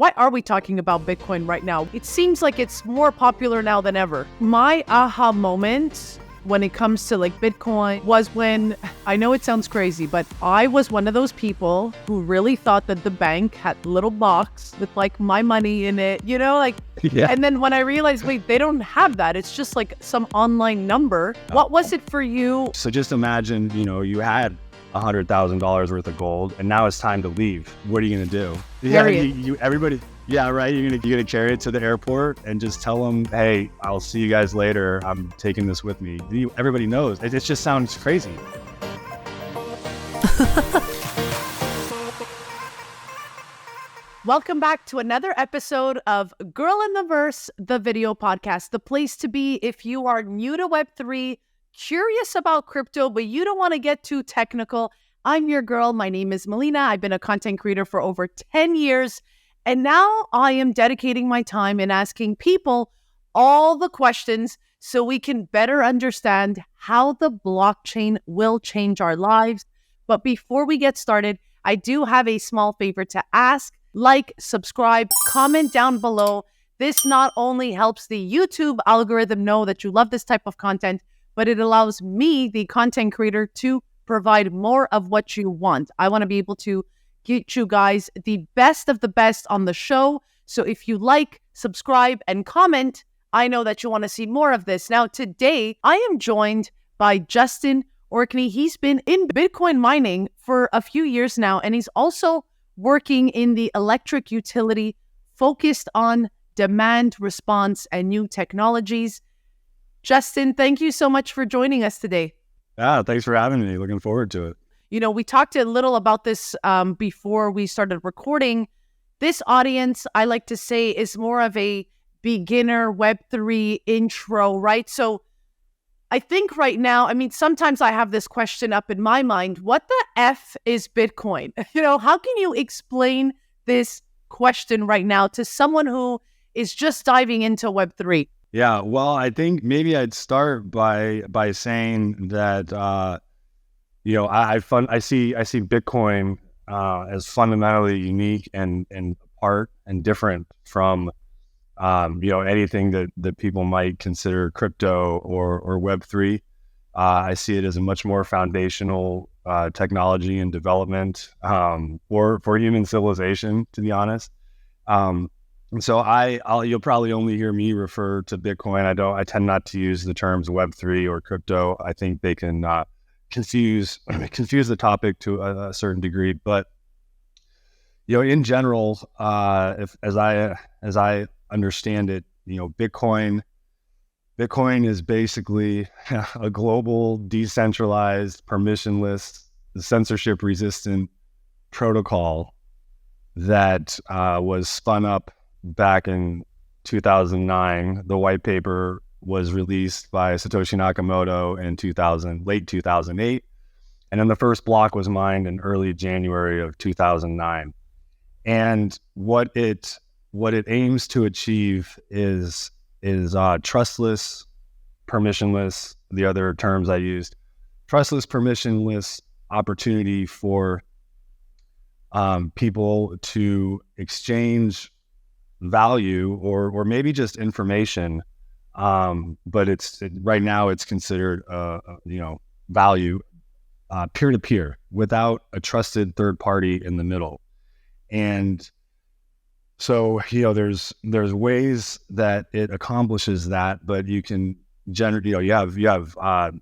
Why are we talking about Bitcoin right now? It seems like it's more popular now than ever. My aha moment when it comes to like Bitcoin was when, I know it sounds crazy, but I was one of those people who really thought that the bank had a little box with like my money in it, Yeah. And then when I realized, wait, they don't have that. It's just like some online number. What was it for you? So just imagine, you had $100,000 worth of gold, and now it's time to leave. What are you going to do? Everybody. Yeah, right. You're gonna carry it to the airport and just tell them, "Hey, I'll see you guys later. I'm taking this with me." Everybody knows. It just sounds crazy. Welcome back to another episode of Girl in the Verse, the video podcast, the place to be if you are new to Web3, curious about crypto, but you don't want to get too technical. I'm your girl. My name is Melina. I've been a content creator for over 10 years. And now I am dedicating my time in asking people all the questions so we can better understand how the blockchain will change our lives. But before we get started, I do have a small favor to ask. Like, subscribe, comment down below. This not only helps the YouTube algorithm know that you love this type of content, but it allows me, the content creator, to provide more of what you want. I want to be able to get you guys the best of the best on the show. So if you like, subscribe, and comment, I know that you want to see more of this. Now, today, I am joined by Justin Orkney. He's been in Bitcoin mining for a few years now, and he's also working in the electric utility focused on demand response and new technologies. Justin, thank you so much for joining us today. Yeah, thanks for having me. Looking forward to it. We talked a little about this before we started recording. This audience, I like to say, is more of a beginner Web3 intro, right? So I think right now, sometimes I have this question up in my mind, what the F is Bitcoin? How can you explain this question right now to someone who is just diving into Web3? Yeah, well, I think maybe I'd start by saying that, I see Bitcoin as fundamentally unique and apart and different from anything that people might consider crypto or Web3. I see it as a much more foundational technology and development for human civilization, to be honest. So you'll probably only hear me refer to Bitcoin. I tend not to use the terms Web3 or crypto. I think they can confuse the topic to a certain degree. But in general, as I understand it, Bitcoin is basically a global, decentralized, permissionless, censorship-resistant protocol that was spun up back in 2009. The white paper was released by Satoshi Nakamoto in late 2008. And then the first block was mined in early January of 2009. And what it aims to achieve is trustless, permissionless, the other terms I used, trustless, permissionless opportunity for people to exchange value or maybe just information. But right now it's considered value peer-to-peer without a trusted third party in the middle. And so there's ways that it accomplishes that, but you can generate you have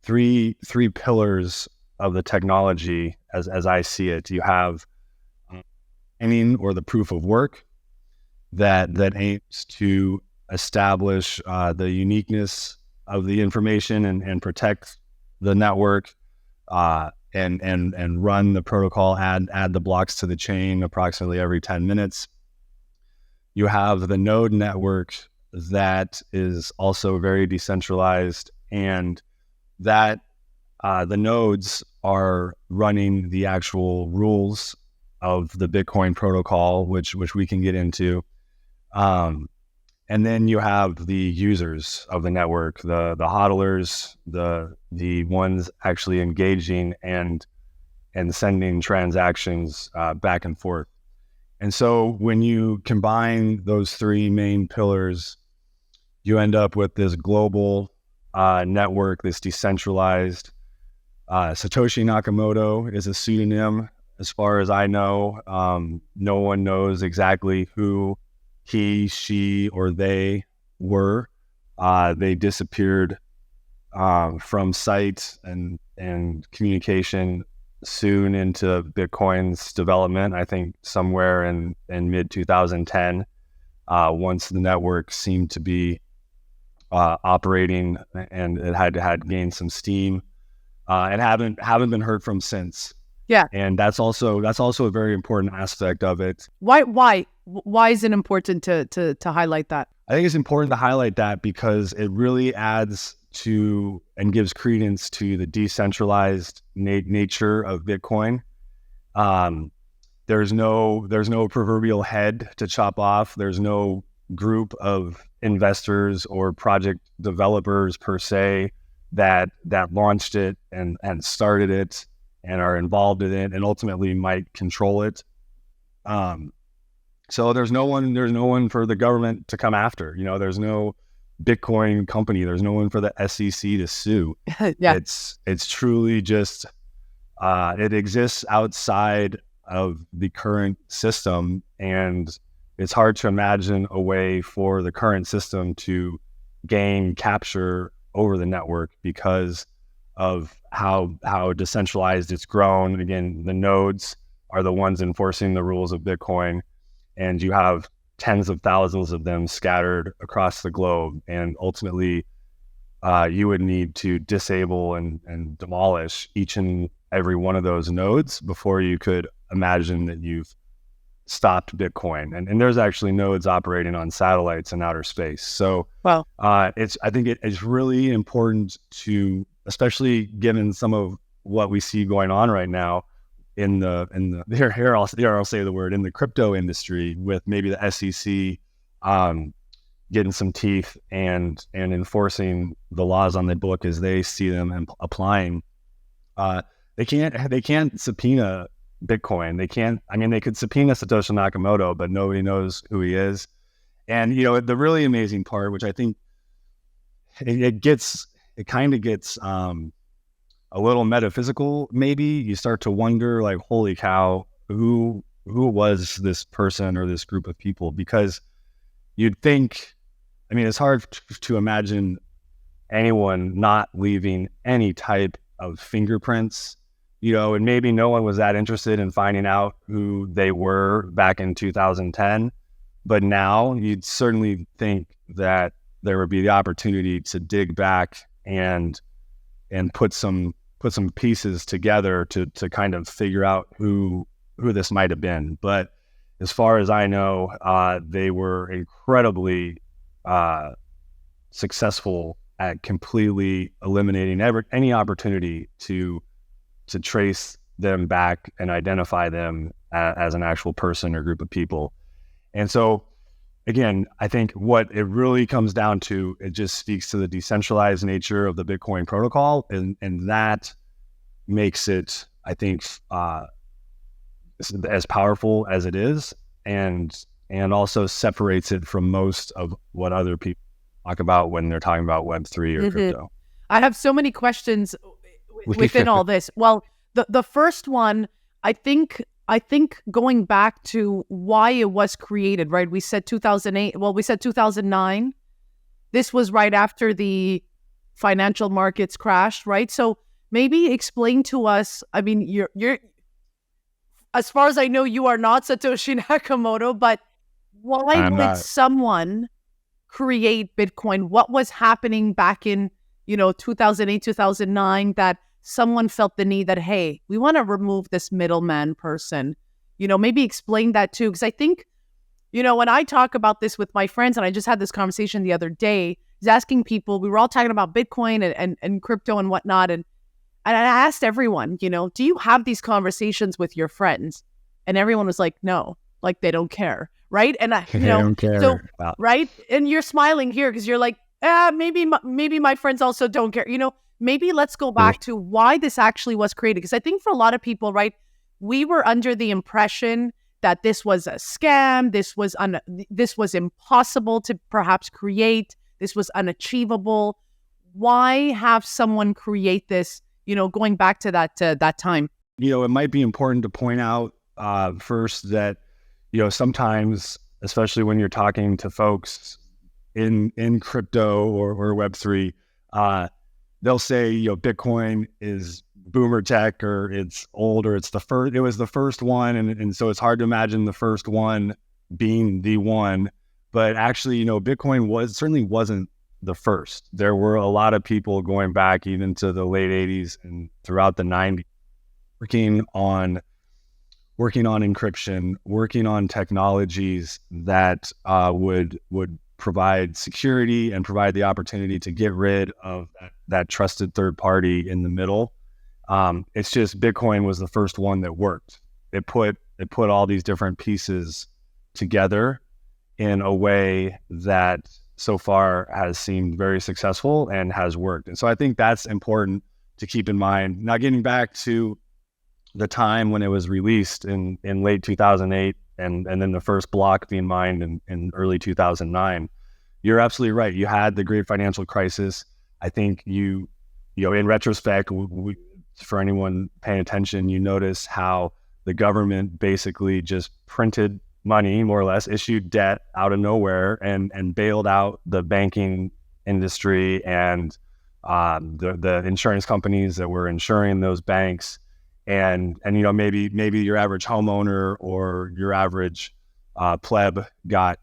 three pillars of the technology as I see it. You have signing or the proof of work that aims to establish the uniqueness of the information and protect the network and run the protocol, add the blocks to the chain approximately every 10 minutes. You have the node network that is also very decentralized, and that the nodes are running the actual rules of the Bitcoin protocol, which we can get into. And then you have the users of the network, the hodlers, the ones actually engaging and sending transactions back and forth. And so when you combine those three main pillars, you end up with this global network, this decentralized. Satoshi Nakamoto is a pseudonym. As far as I know, no one knows exactly who he, she, or they were. They disappeared from sight and communication soon into Bitcoin's development. I think somewhere in mid 2010, once the network seemed to be operating and it had gained some steam, and haven't been heard from since. Yeah, and that's also a very important aspect of it. Why is it important to highlight that? I think it's important to highlight that because it really adds to and gives credence to the decentralized nature of Bitcoin. There's no proverbial head to chop off. There's no group of investors or project developers per se that launched it and started it and are involved in it and ultimately might control it. So there's no one for the government to come after. There's no Bitcoin company. There's no one for the SEC to sue. Yeah. It's truly just it exists outside of the current system, and it's hard to imagine a way for the current system to gain capture over the network because of how decentralized it's grown. Again, the nodes are the ones enforcing the rules of Bitcoin, and you have tens of thousands of them scattered across the globe. And ultimately, you would need to disable and demolish each and every one of those nodes before you could imagine that you've stopped Bitcoin. And there's actually nodes operating on satellites in outer space. So Wow. I think it's really important to, especially given some of what we see going on right now in the here I'll say the word, in the crypto industry, with maybe the SEC getting some teeth and enforcing the laws on the book as they see them and applying. They can't subpoena Bitcoin. They could subpoena Satoshi Nakamoto, but nobody knows who he is. And the really amazing part, which I think it kind of gets a little metaphysical, maybe. You start to wonder, like, holy cow, who was this person or this group of people? Because you'd think, it's hard to imagine anyone not leaving any type of fingerprints, and maybe no one was that interested in finding out who they were back in 2010. But now you'd certainly think that there would be the opportunity to dig back and put some pieces together to kind of figure out who this might have been. But as far as I know, they were incredibly successful at completely eliminating any opportunity to trace them back and identify them as an actual person or group of people. And so, again, I think what it really comes down to, it just speaks to the decentralized nature of the Bitcoin protocol, and that makes it, I think, as powerful as it is, and also separates it from most of what other people talk about when they're talking about Web3 or crypto. I have so many questions within all this. Well, the first one, I think going back to why it was created, right? We said 2008. Well, we said 2009. This was right after the financial markets crashed, right? So maybe explain to us. You're as far as I know, you are not Satoshi Nakamoto, but why would someone create Bitcoin? What was happening back in 2008, 2009 that someone felt the need that, hey, we want to remove this middleman person? Maybe explain that too. Because I think, when I talk about this with my friends, and I just had this conversation the other day, I was asking people, we were all talking about Bitcoin and crypto and whatnot. And I asked everyone, do you have these conversations with your friends? And everyone was like, no, like they don't care. Right. And they don't care. So, right. And you're smiling here because you're like, maybe my friends also don't care. Maybe let's go back to why this actually was created. Because I think for a lot of people, right, we were under the impression that this was a scam, this was impossible to perhaps create, this was unachievable. Why have someone create this, going back to that time? It might be important to point out first that, sometimes, especially when you're talking to folks in crypto or Web3, they'll say, Bitcoin is boomer tech, or it's old, or it was the first one. And so it's hard to imagine the first one being the one. But actually, Bitcoin certainly wasn't the first. There were a lot of people going back even to the late 80s and throughout the 90s, working on encryption, working on technologies that would provide security and provide the opportunity to get rid of that trusted third party in the middle. It's just Bitcoin was the first one that worked. It put all these different pieces together in a way that so far has seemed very successful and has worked. And so I think that's important to keep in mind. Now, getting back to the time when it was released in late 2008 and then the first block being mined in early 2009, you're absolutely right. You had the great financial crisis. I think in retrospect, for anyone paying attention, you notice how the government basically just printed money, more or less, issued debt out of nowhere and bailed out the banking industry and the insurance companies that were insuring those banks. And maybe your average homeowner or your average pleb got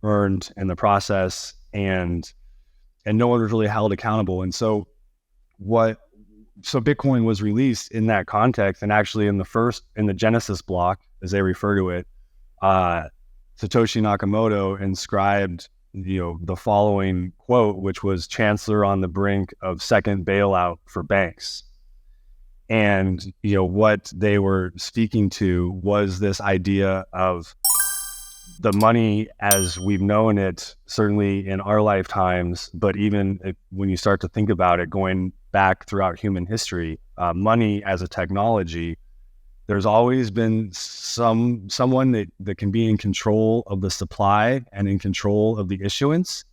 burned in the process, and no one was really held accountable. And so Bitcoin was released in that context, and actually in the Genesis block, as they refer to it, Satoshi Nakamoto inscribed the following quote, which was "Chancellor on the brink of second bailout for banks." And what they were speaking to was this idea of the money as we've known it, certainly in our lifetimes, but even when you start to think about it, going back throughout human history, money as a technology, there's always been someone that can be in control of the supply and in control of the issuance.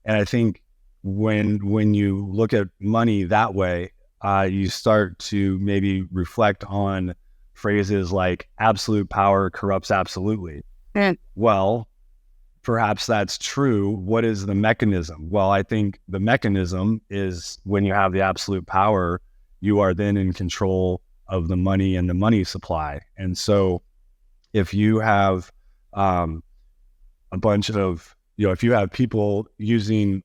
And I think when you look at money that way, you start to maybe reflect on phrases like absolute power corrupts absolutely. And well, perhaps that's true. What is the mechanism? Well, I think the mechanism is when you have the absolute power, you are then in control of the money and the money supply. And so if you have a bunch of, if you have people using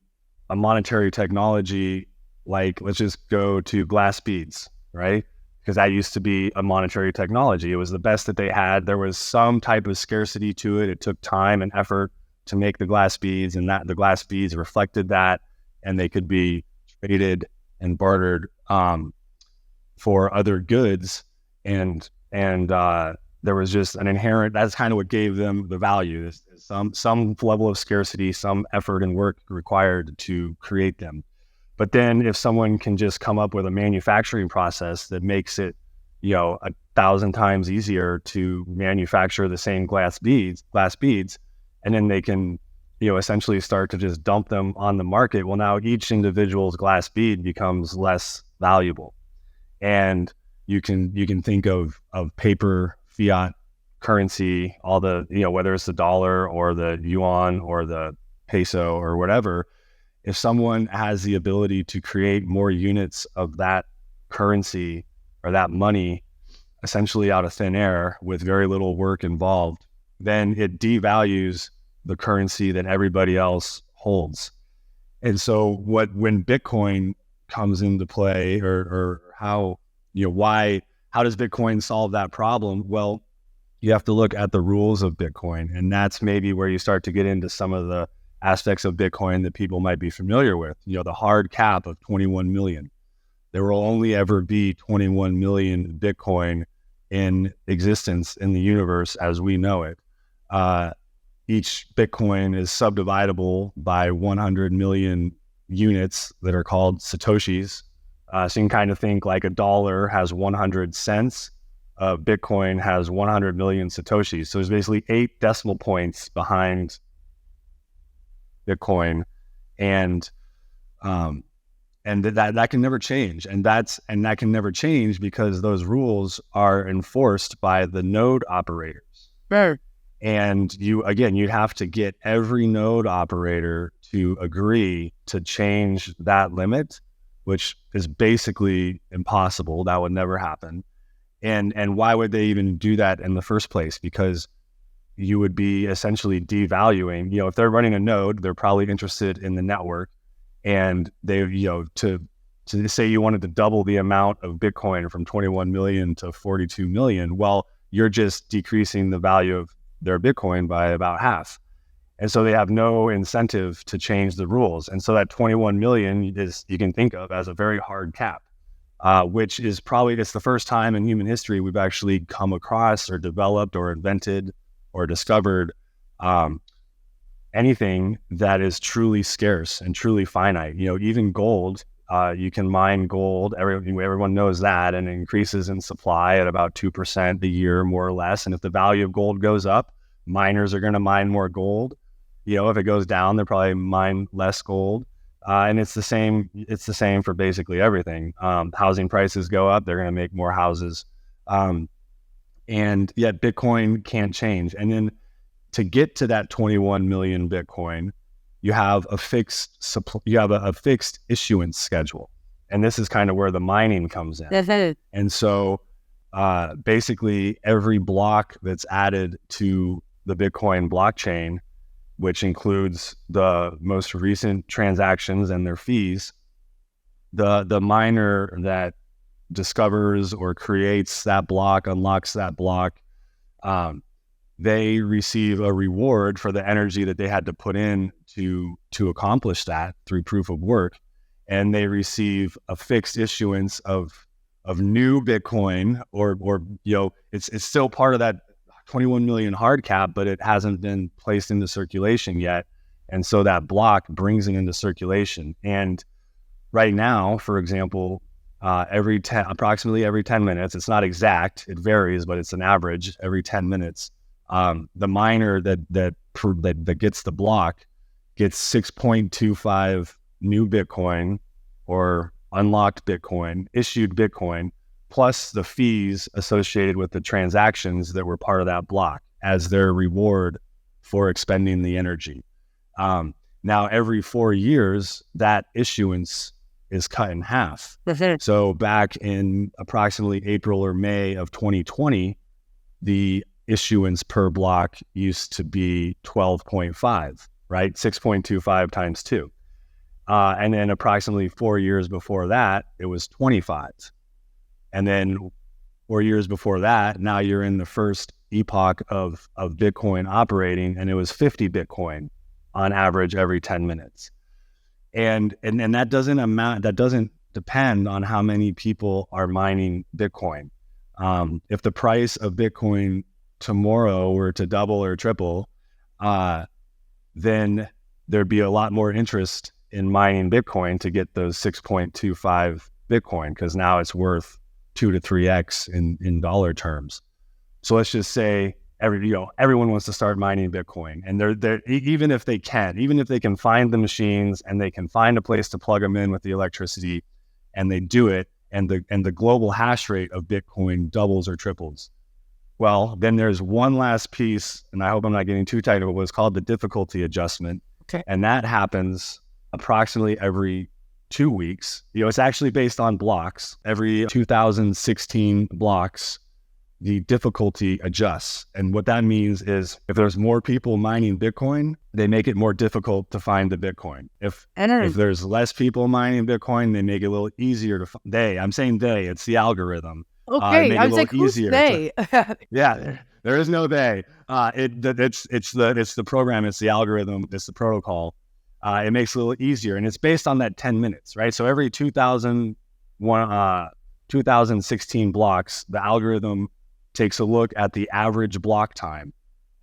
a monetary technology, like let's just go to glass beads, right? Because that used to be a monetary technology. It was the best that they had. There was some type of scarcity to it. It took time and effort to make the glass beads, and that the glass beads reflected that, and they could be traded and bartered for other goods. And there was just an inherent, that's kind of what gave them the value. Some level of scarcity, some effort and work required to create them. But then if someone can just come up with a manufacturing process that makes it, 1,000 times easier to manufacture the same glass beads, and then they can, essentially start to just dump them on the market. Well, now each individual's glass bead becomes less valuable. And you can think of paper, fiat currency, all the, whether it's the dollar or the yuan or the peso or whatever. If someone has the ability to create more units of that currency or that money essentially out of thin air with very little work involved, then it devalues the currency that everybody else holds. And so when Bitcoin comes into play, or how does Bitcoin solve that problem? Well, you have to look at the rules of Bitcoin, and that's maybe where you start to get into some of the aspects of Bitcoin that people might be familiar with. The hard cap of 21 million. There will only ever be 21 million Bitcoin in existence in the universe as we know it. Each Bitcoin is subdividable by 100 million units that are called Satoshis. So you can kind of think like a dollar has 100 cents of Bitcoin has 100 million Satoshis. So there's basically 8 decimal points behind Bitcoin. And that can never change. And that can never change because those rules are enforced by the node operators. Right. And you'd have to get every node operator to agree to change that limit, which is basically impossible. That would never happen. And why would they even do that in the first place? Because you would be essentially devaluing, if they're running a node, they're probably interested in the network. And they, to say you wanted to double the amount of Bitcoin from 21 million to 42 million, well, you're just decreasing the value of their Bitcoin by about half. And so they have no incentive to change the rules. And so that 21 million you can think of as a very hard cap, which is probably, it's the first time in human history we've actually come across or developed or invented or discovered anything that is truly scarce and truly finite. Even gold, you can mine gold. Everyone knows that, and it increases in supply at about 2% a year, more or less. And if the value of gold goes up, miners are going to mine more gold. If it goes down, they'll probably mine less gold. And it's the same. It's the same for basically everything. Housing prices go up, they're going to make more houses. And yet Bitcoin can't change. And then to get to that 21 million Bitcoin, you have a fixed issuance schedule. And this is kind of where the mining comes in. And so basically every block that's added to the Bitcoin blockchain, which includes the most recent transactions and their fees, the miner that discovers or creates that block, unlocks that block, they receive a reward for the energy that they had to put in to accomplish that through proof of work. And they receive a fixed issuance of new Bitcoin, or it's still part of that 21 million hard cap, but it hasn't been placed into circulation yet. And so that block brings it into circulation. And right now, for example, approximately every 10 minutes, it's not exact, it varies, but it's an average every 10 minutes. The miner that gets the block gets 6.25 new Bitcoin or unlocked Bitcoin, issued Bitcoin, plus the fees associated with the transactions that were part of that block as their reward for expending the energy. Now, every 4 years, that issuance is cut in half. So back in approximately April or May of 2020, the issuance per block used to be 12.5, right? 6.25 times 2. And then approximately 4 years before that, it was 25. And then 4 years before that, now you're in the first epoch of Bitcoin operating, and it was 50 Bitcoin on average every 10 minutes. And that doesn't depend on how many people are mining Bitcoin. If the price of Bitcoin tomorrow were to double or triple, then there'd be a lot more interest in mining Bitcoin to get those 6.25 Bitcoin, because now it's worth 2 to 3x in dollar terms. So let's just say everyone wants to start mining Bitcoin, and they're even if they can find the machines and they can find a place to plug them in with the electricity, and they do it, and the global hash rate of Bitcoin doubles or triples. Well, then there's one last piece, and I hope I'm not getting too technical, but it's called the difficulty adjustment. Okay. And that happens approximately every 2 weeks. It's actually based on blocks. Every 2016 blocks, the difficulty adjusts. And what that means is if there's more people mining Bitcoin, they make it more difficult to find the Bitcoin. If there's less people mining Bitcoin, they make it a little easier to find. I'm saying it's the algorithm. Okay, I was like, who's they? Yeah, there is no they. It's the program, it's the algorithm, it's the protocol. It makes it a little easier, and it's based on that 10 minutes, right? So every 2016 blocks, the algorithm takes a look at the average block time.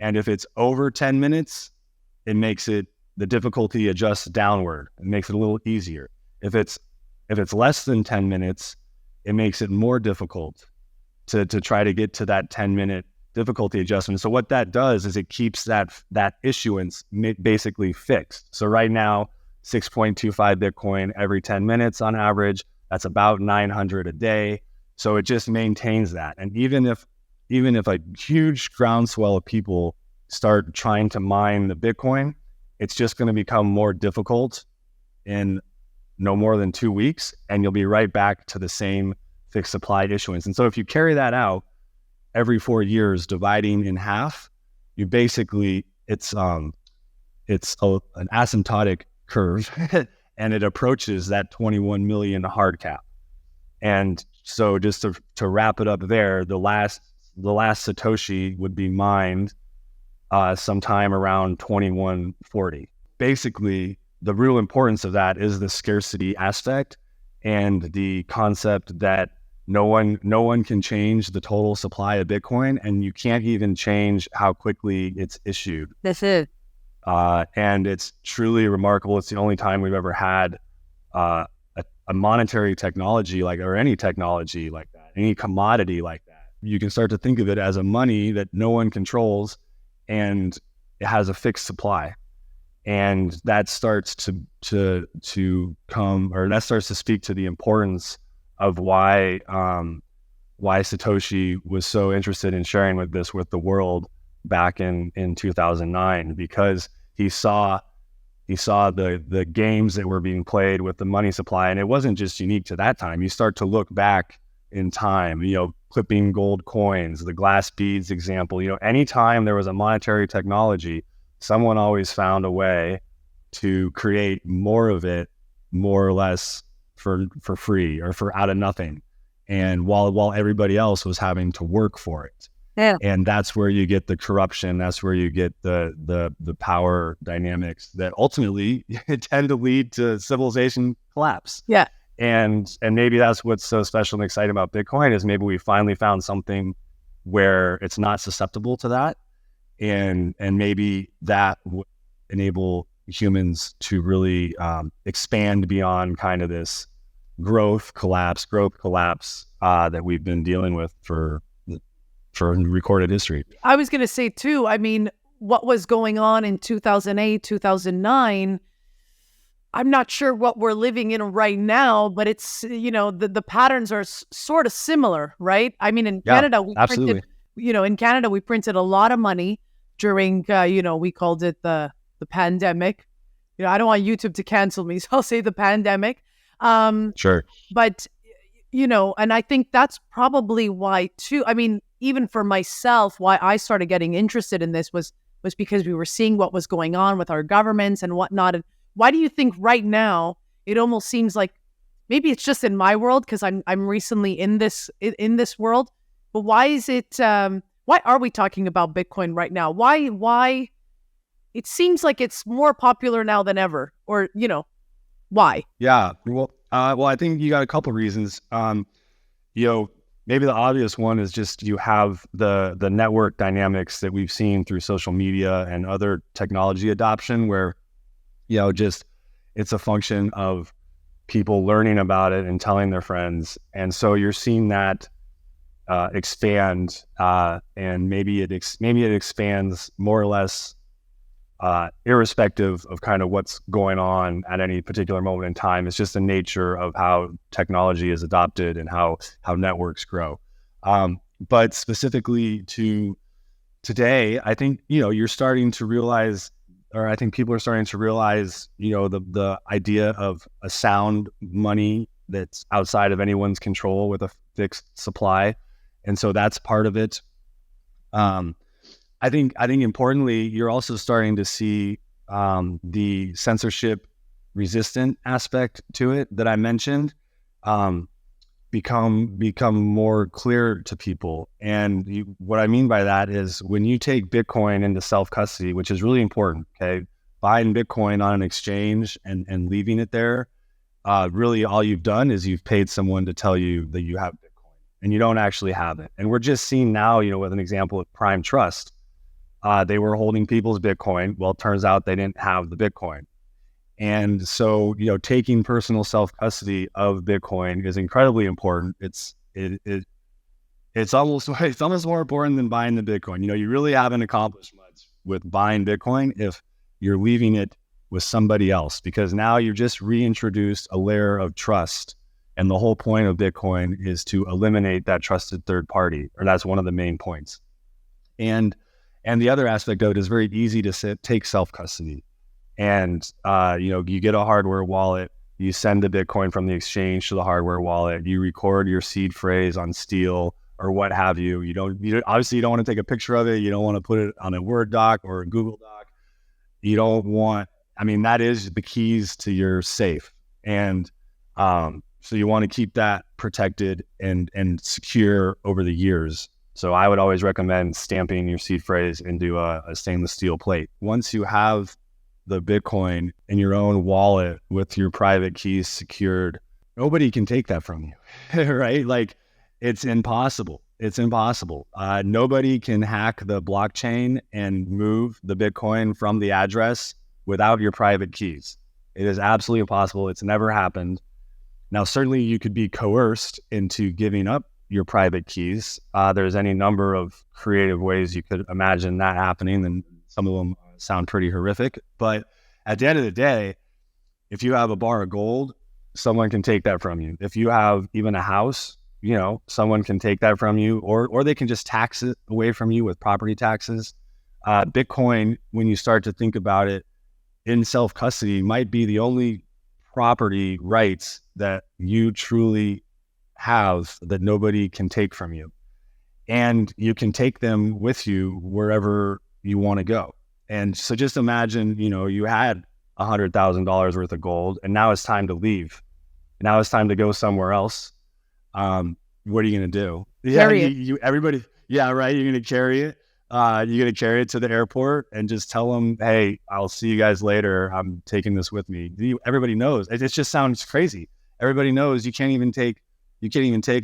And if it's over 10 minutes, the difficulty adjusts downward. It makes it a little easier. If it's less than 10 minutes, it makes it more difficult to try to get to that 10-minute difficulty adjustment. So what that does is it keeps that issuance basically fixed. So right now, 6.25 Bitcoin every 10 minutes on average. That's about 900 a day. So it just maintains that. And even if a huge groundswell of people start trying to mine the Bitcoin, it's just going to become more difficult in no more than 2 weeks, and you'll be right back to the same fixed supply issuance. And so if you carry that out every 4 years, dividing in half, you basically, it's an asymptotic curve and it approaches that 21 million hard cap. And so just to wrap it up there, the last Satoshi would be mined sometime around 2140. Basically, the real importance of that is the scarcity aspect and the concept that no one can change the total supply of Bitcoin, and you can't even change how quickly it's issued. That's it. And it's truly remarkable. It's the only time we've ever had a monetary technology or any technology like that, any commodity like that. You can start to think of it as a money that no one controls, and it has a fixed supply. And that starts to speak to the importance of why Satoshi was so interested in sharing with the world back in 2009, because he saw the games that were being played with the money supply. And it wasn't just unique to that time. You start to look back in time, clipping gold coins, the glass beads example, anytime there was a monetary technology, someone always found a way to create more of it, more or less for free or for out of nothing. And while everybody else was having to work for it. Yeah. And that's where you get the corruption. That's where you get the power dynamics that ultimately tend to lead to civilization collapse. Yeah. And maybe that's what's so special and exciting about Bitcoin, is maybe we finally found something where it's not susceptible to that. And maybe that would enable humans to really expand beyond kind of this growth collapse that we've been dealing with for recorded history. I was going to say too, what was going on in 2008, 2009, I'm not sure what we're living in right now, but it's, the patterns are sort of similar, right? In Canada, we printed a lot of money during, we called it the pandemic. I don't want YouTube to cancel me, so I'll say the pandemic. Sure. But, and I think that's probably why too, even for myself, why I started getting interested in this was because we were seeing what was going on with our governments and whatnot. And why do you think right now it almost seems like, maybe it's just in my world because I'm recently in this world, but why is it? Why are we talking about Bitcoin right now? Why? It seems like it's more popular now than ever, or why? Yeah. Well, I think you got a couple reasons. Maybe the obvious one is just you have the network dynamics that we've seen through social media and other technology adoption, where just it's a function of people learning about it and telling their friends. And so you're seeing that expand, and maybe it expands more or less irrespective of kind of what's going on at any particular moment in time. It's just the nature of how technology is adopted and how networks grow. But specifically to today, I think, you're starting to realize, or I think people are starting to realize, the idea of a sound money that's outside of anyone's control with a fixed supply. And so that's part of it. I think importantly, you're also starting to see the censorship resistant aspect to it that I mentioned become more clear to people. And what I mean by that is when you take Bitcoin into self-custody, which is really important, okay, buying Bitcoin on an exchange and leaving it there, really all you've done is you've paid someone to tell you that you have Bitcoin and you don't actually have it. And we're just seeing now, with an example of Prime Trust, they were holding people's Bitcoin. Well, it turns out they didn't have the Bitcoin. And so, taking personal self-custody of Bitcoin is incredibly important. it's almost more important than buying the Bitcoin. You really haven't accomplished much with buying Bitcoin if you're leaving it with somebody else, because now you've just reintroduced a layer of trust. And the whole point of Bitcoin is to eliminate that trusted third party, or that's one of the main points. And the other aspect of it is very easy to take self-custody. And, you get a hardware wallet, you send the Bitcoin from the exchange to the hardware wallet, you record your seed phrase on steel or what have you. Obviously you don't want to take a picture of it. You don't want to put it on a Word doc or a Google doc. That is the keys to your safe. And, so you want to keep that protected and secure over the years. So I would always recommend stamping your seed phrase into a stainless steel plate. Once you have the Bitcoin in your own wallet with your private keys secured, nobody can take that from you, right? Like, it's impossible. It's impossible. Nobody can hack the blockchain and move the Bitcoin from the address without your private keys. It is absolutely impossible. It's never happened. Now, certainly you could be coerced into giving up your private keys. There's any number of creative ways you could imagine that happening, and some of them sound pretty horrific. But at the end of the day, if you have a bar of gold, someone can take that from you. If you have even a house, someone can take that from you, or they can just tax it away from you with property taxes. Bitcoin, when you start to think about it, in self-custody might be the only property rights that you truly have that nobody can take from you. And you can take them with you wherever you want to go. And so just imagine, you had $100,000 worth of gold, and now it's time to leave. Now it's time to go somewhere else. What are you going to do? Carry it. Everybody. Yeah, right. You're going to carry it. You're going to carry it to the airport and just tell them, hey, I'll see you guys later. I'm taking this with me. Everybody knows. It just sounds crazy. Everybody knows you can't even take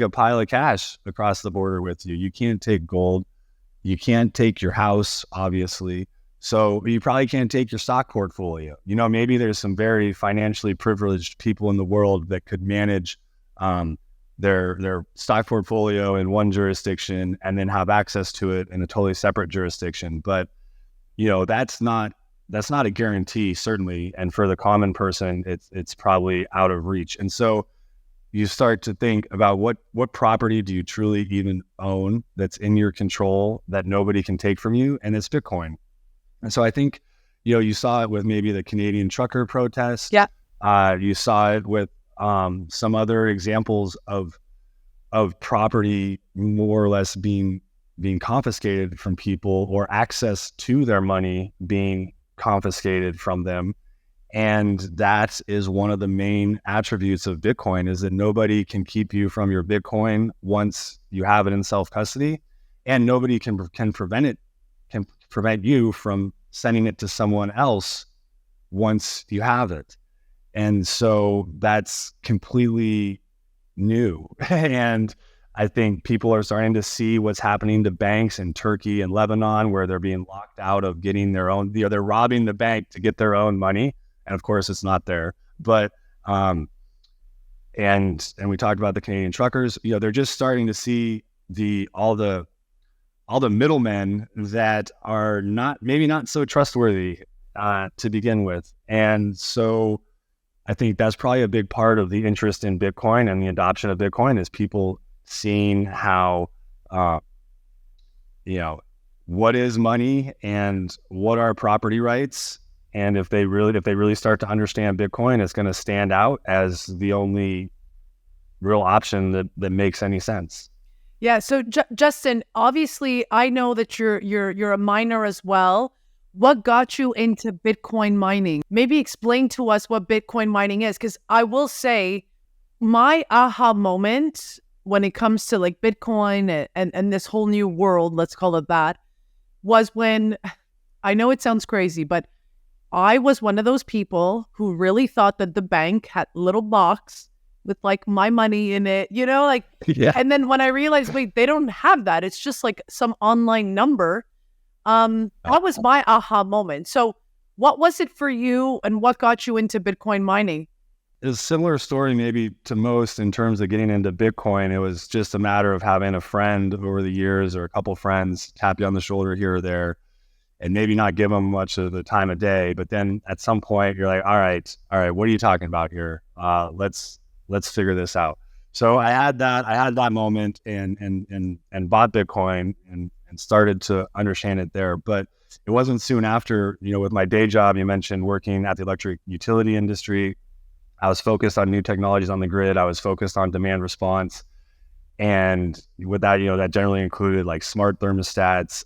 a pile of cash across the border with you. You can't take gold. You can't take your house, obviously. So you probably can't take your stock portfolio. Maybe there's some very financially privileged people in the world that could manage their stock portfolio in one jurisdiction and then have access to it in a totally separate jurisdiction. But, that's not a guarantee, certainly. And for the common person, it's probably out of reach. And so you start to think about what property do you truly even own that's in your control that nobody can take from you? And it's Bitcoin. And so I think, you saw it with maybe the Canadian trucker protest. Yeah. You saw it with some other examples of property more or less being confiscated from people, or access to their money being confiscated from them. And that is one of the main attributes of Bitcoin, is that nobody can keep you from your Bitcoin once you have it in self-custody, and nobody can prevent you from sending it to someone else once you have it. And so that's completely new. And I think people are starting to see what's happening to banks in Turkey and Lebanon, where they're being locked out of getting their own, they're robbing the bank to get their own money. And of course it's not there, but, and we talked about the Canadian truckers, they're just starting to see all the middlemen that are maybe not so trustworthy, to begin with. And so I think that's probably a big part of the interest in Bitcoin and the adoption of Bitcoin, is people seeing how, what is money and what are property rights. And if they really start to understand Bitcoin, it's going to stand out as the only real option that makes any sense. Yeah. So Justin, obviously I know that you're a miner as well. What got you into Bitcoin mining? Maybe explain to us what Bitcoin mining is, because I will say my aha moment when it comes to like Bitcoin and this whole new world, let's call it that, was when, I know it sounds crazy, but I was one of those people who really thought that the bank had a little box with like my money in it, Yeah. And then when I realized, wait, they don't have that. It's just like some online number. That was my aha moment. So what was it for you, and what got you into Bitcoin mining? a similar story maybe to most in terms of getting into Bitcoin. It was just a matter of having a friend over the years or a couple friends tap you on the shoulder here or there and maybe not give them much of the time of day. But then at some point you're like, all right, what are you talking about here? Let's figure this out. So I had that moment and bought Bitcoin and started to understand it there. But it wasn't soon after, with my day job, you mentioned working at the electric utility industry. I was focused on new technologies on the grid. I was focused on demand response. And with that, that generally included like smart thermostats,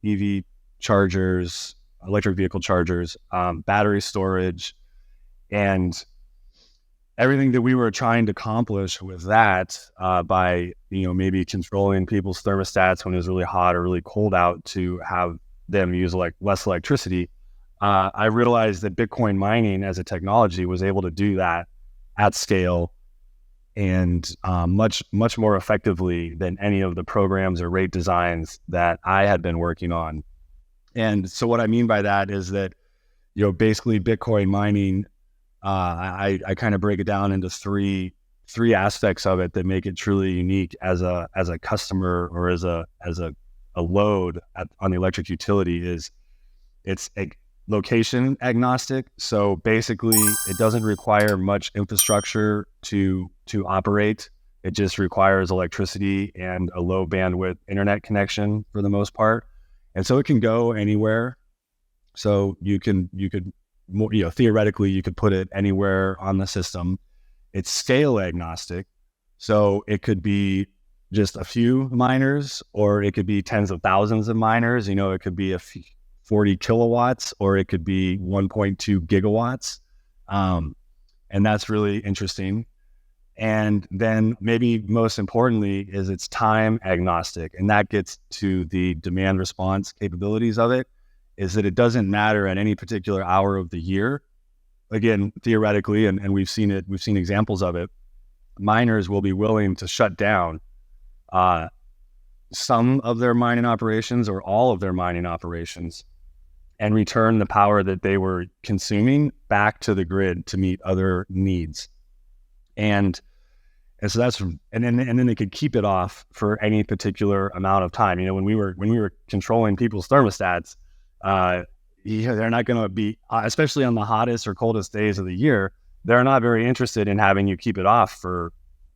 EV chargers, electric vehicle chargers, battery storage, and everything that we were trying to accomplish with that by, maybe controlling people's thermostats when it was really hot or really cold out to have them use less electricity. I realized that Bitcoin mining as a technology was able to do that at scale and much more effectively than any of the programs or rate designs that I had been working on. And so what I mean by that is that, basically Bitcoin mining, I kind of break it down into three aspects of it that make it truly unique as a customer or as a load on the electric utility. Is it's location agnostic. So basically it doesn't require much infrastructure to operate. It just requires electricity and a low bandwidth internet connection for the most part. And so it can go anywhere. So you could theoretically you could put it anywhere on the system. It's scale agnostic. So it could be just a few miners, or it could be tens of thousands of miners. It could be 40 kilowatts, or it could be 1.2 gigawatts. And that's really interesting. And then maybe most importantly is it's time agnostic. And that gets to the demand response capabilities of it, is that it doesn't matter at any particular hour of the year. Again, theoretically, and we've seen examples of it, miners will be willing to shut down some of their mining operations or all of their mining operations and return the power that they were consuming back to the grid to meet other needs. And so that's, and then they could keep it off for any particular amount of time. When we were controlling people's thermostats, they're not going to be, especially on the hottest or coldest days of the year, they're not very interested in having you keep it off for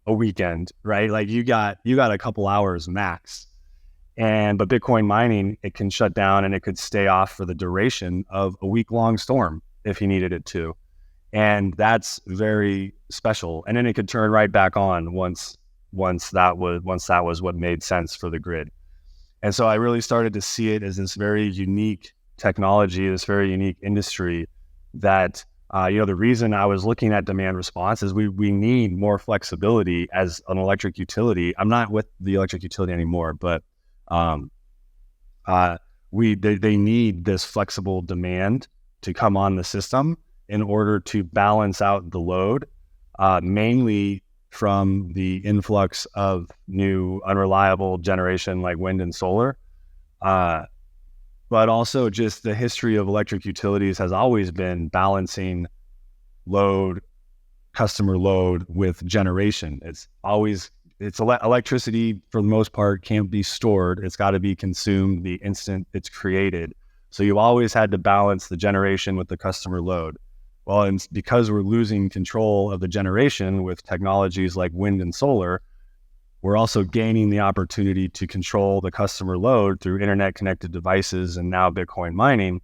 a weekend, right? Like you got a couple hours max. But Bitcoin mining, it can shut down and it could stay off for the duration of a week-long storm if you needed it to. And that's very special. And then it could turn right back on once that was what made sense for the grid. And so I really started to see it as this very unique technology, this very unique industry that, the reason I was looking at demand response is we need more flexibility as an electric utility. I'm not with the electric utility anymore, but they need this flexible demand to come on the system in order to balance out the load, mainly from the influx of new unreliable generation like wind and solar. But also just the history of electric utilities has always been balancing customer load with generation. Electricity for the most part can't be stored. It's got to be consumed the instant it's created. So you always had to balance the generation with the customer load. Well, and because we're losing control of the generation with technologies like wind and solar, we're also gaining the opportunity to control the customer load through internet connected devices and now Bitcoin mining.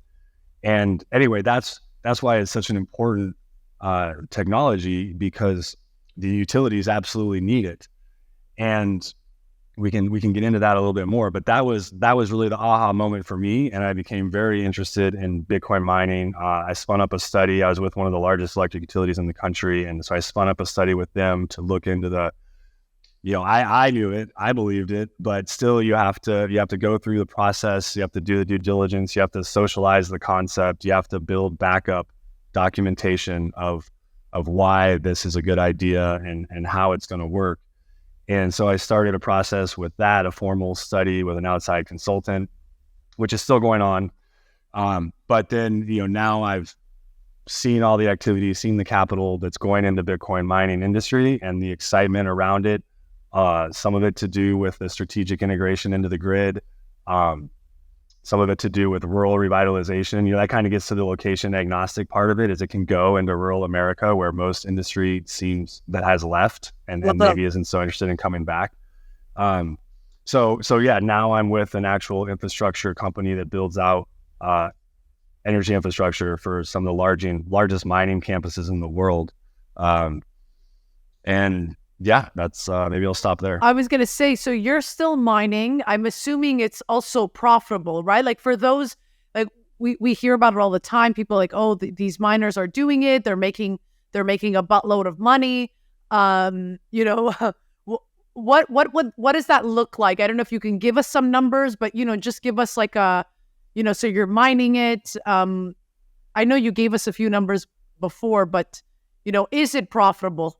And anyway, that's why it's such an important technology, because the utilities absolutely need it. And we can get into that a little bit more, but that was really the aha moment for me. And I became very interested in Bitcoin mining. I spun up a study. I was with one of the largest electric utilities in the country. And so I spun up a study with them to look into the, I knew it, I believed it, but still you have to go through the process. You have to do the due diligence. You have to socialize the concept. You have to build backup documentation of why this is a good idea and how it's going to work. And so I started a process with that, a formal study with an outside consultant, which is still going on. But then, now I've seeing all the activity, seeing the capital that's going into Bitcoin mining industry and the excitement around it, some of it to do with the strategic integration into the grid, some of it to do with rural revitalization. That kind of gets to the location agnostic part of it, is it can go into rural America where most industry seems that has left and maybe isn't so interested in coming back. So yeah, now I'm with an actual infrastructure company that builds out energy infrastructure for some of the largest mining campuses in the world. And yeah, that's maybe I'll stop there. I was going to say, so you're still mining. I'm assuming it's also profitable, right? Like for those, like we hear about it all the time. People are like, oh, these miners are doing it. They're making a buttload of money. What does that look like? I don't know if you can give us some numbers, but just give us like a, so you're mining it. I know you gave us a few numbers before, but is it profitable?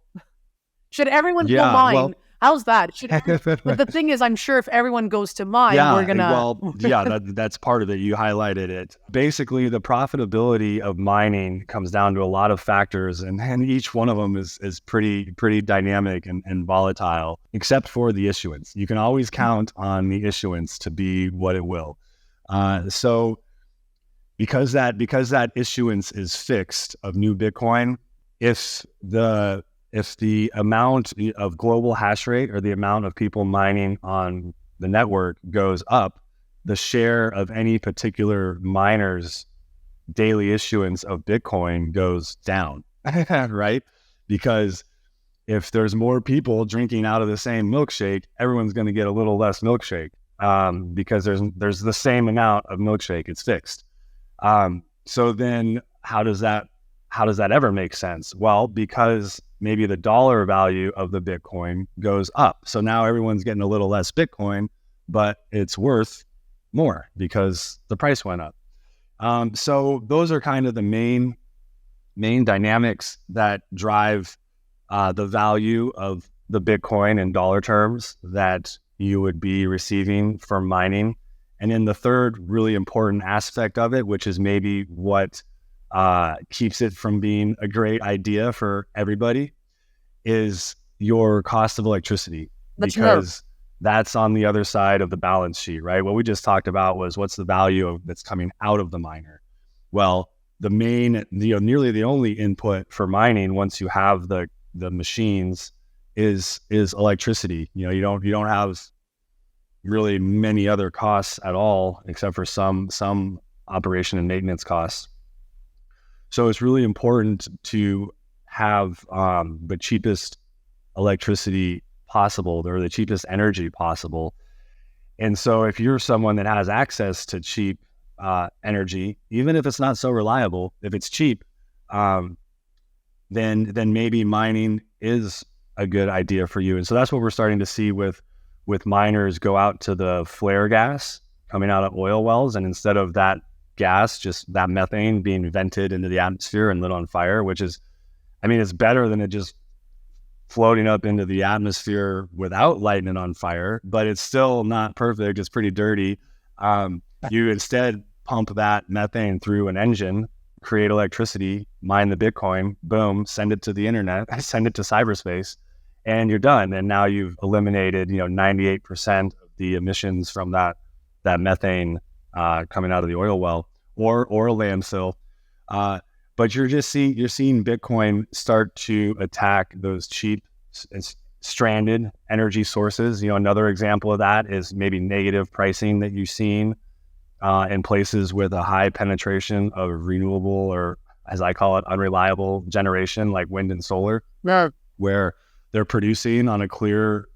Should everyone go mine? Well, how's that? But the thing is, I'm sure if everyone goes to mine, we're gonna. That's part of it. You highlighted it. Basically, the profitability of mining comes down to a lot of factors, and each one of them is pretty dynamic and volatile, except for the issuance. You can always count on the issuance to be what it will. So because that issuance is fixed of new Bitcoin, if the amount of global hash rate or the amount of people mining on the network goes up, the share of any particular miner's daily issuance of Bitcoin goes down, right? Because if there's more people drinking out of the same milkshake, everyone's going to get a little less milkshake, because there's the same amount of milkshake. It's fixed. So then how does that ever make sense? Well, because maybe the dollar value of the Bitcoin goes up. So now everyone's getting a little less Bitcoin, but it's worth more because the price went up. So those are kind of the main dynamics that drive the value of the Bitcoin in dollar terms that you would be receiving from mining. And then the third really important aspect of it, which is maybe what keeps it from being a great idea for everybody, is your cost of electricity. Because that's on the other side of the balance sheet, right? What we just talked about was what's the value that's coming out of the miner. Well, the main, nearly the only input for mining once you have the machines is electricity. You don't have really many other costs at all, except for some operation and maintenance costs. So it's really important to have the cheapest electricity possible, or the cheapest energy possible. And so if you're someone that has access to cheap energy, even if it's not so reliable, if it's cheap, then maybe mining is a good idea for you. And so that's what we're starting to see with miners go out to the flare gas coming out of oil wells, and instead of that gas, just that methane being vented into the atmosphere and lit on fire, which is, it's better than it just floating up into the atmosphere without lighting it on fire, but it's still not perfect. It's pretty dirty. You instead pump that methane through an engine, create electricity, mine the Bitcoin, boom, send it to the internet, send it to cyberspace, and you're done. And now you've eliminated, 98% of the emissions from that methane coming out of the oil well or a landfill. But you're seeing Bitcoin start to attack those cheap, stranded energy sources. Another example of that is maybe negative pricing that you've seen in places with a high penetration of renewable, or as I call it, unreliable generation, like wind and solar, where they're producing on a clear,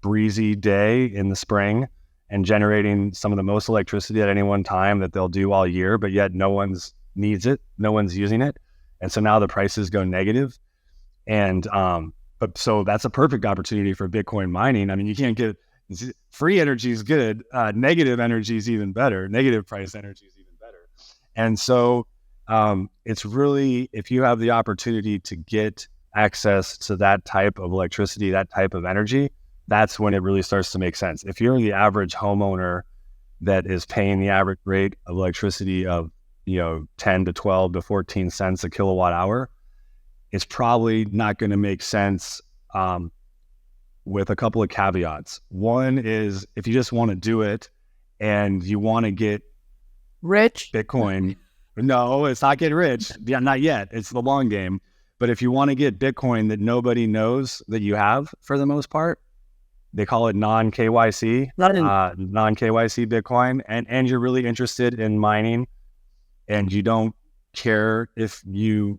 breezy day in the spring and generating some of the most electricity at any one time that they'll do all year, but yet no one's needs it, no one's using it. And so now the prices go negative. And but so that's a perfect opportunity for Bitcoin mining. You can't get free energy is good, negative energy is even better, negative price energy is even better. And so it's really, if you have the opportunity to get access to that type of electricity, that type of energy, that's when it really starts to make sense. If you're the average homeowner that is paying the average rate of electricity of 10 to 12 to 14 cents a kilowatt hour, it's probably not going to make sense, with a couple of caveats. One is if you just want to do it and you want to get rich Bitcoin. No, it's not get rich. Yeah, not yet. It's the long game. But if you want to get Bitcoin that nobody knows that you have, for the most part, they call it non-KYC, non-KYC Bitcoin, and you're really interested in mining, and you don't care if you're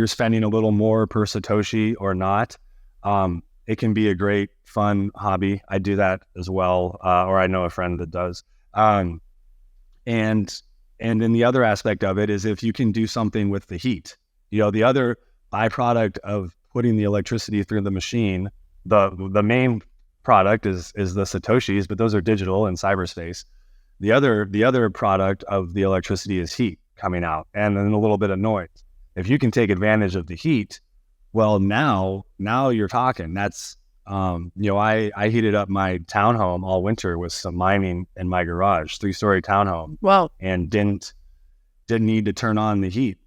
spending a little more per Satoshi or not. It can be a great, fun hobby. I do that as well, or I know a friend that does. And then the other aspect of it is if you can do something with the heat. The other byproduct of putting the electricity through the machine, the main product is the Satoshis, but those are digital in cyberspace. The other product of the electricity is heat coming out, and then a little bit of noise. If you can take advantage of the heat, well, now you're talking. That's I heated up my townhome all winter with some mining in my garage, 3-story townhome. Wow. And didn't need to turn on the heat.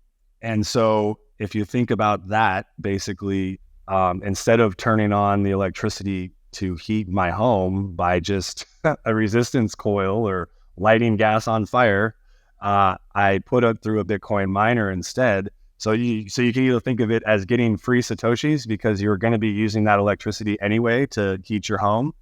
And so if you think about that, basically, instead of turning on the electricity to heat my home by just a resistance coil or lighting gas on fire, I put it through a Bitcoin miner instead. So you can either think of it as getting free Satoshis because you're going to be using that electricity anyway to heat your home,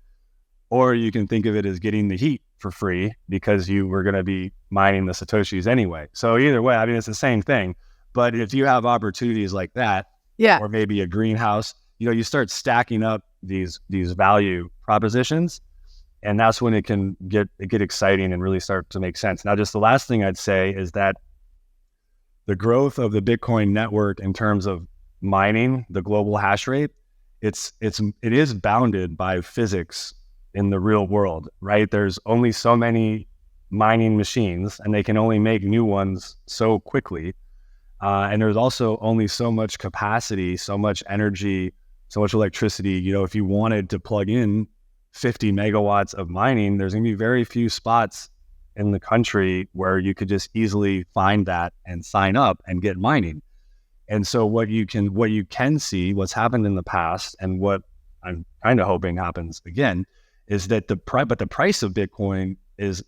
or you can think of it as getting the heat for free because you were going to be mining the Satoshis anyway. So either way, I mean, it's the same thing. But if you have opportunities like that, or maybe a greenhouse, you start stacking up these value propositions, and that's when it can get exciting and really start to make sense. Now, just the last thing I'd say is that the growth of the Bitcoin network in terms of mining, the global hash rate, it is bounded by physics in the real world, right? There's only so many mining machines, and they can only make new ones so quickly. And there's also only so much capacity, so much energy, so much electricity. If you wanted to plug in 50 megawatts of mining, there's going to be very few spots in the country where you could just easily find that and sign up and get mining. And so what you can see, what's happened in the past, and what I'm kind of hoping happens again, is that the price of Bitcoin is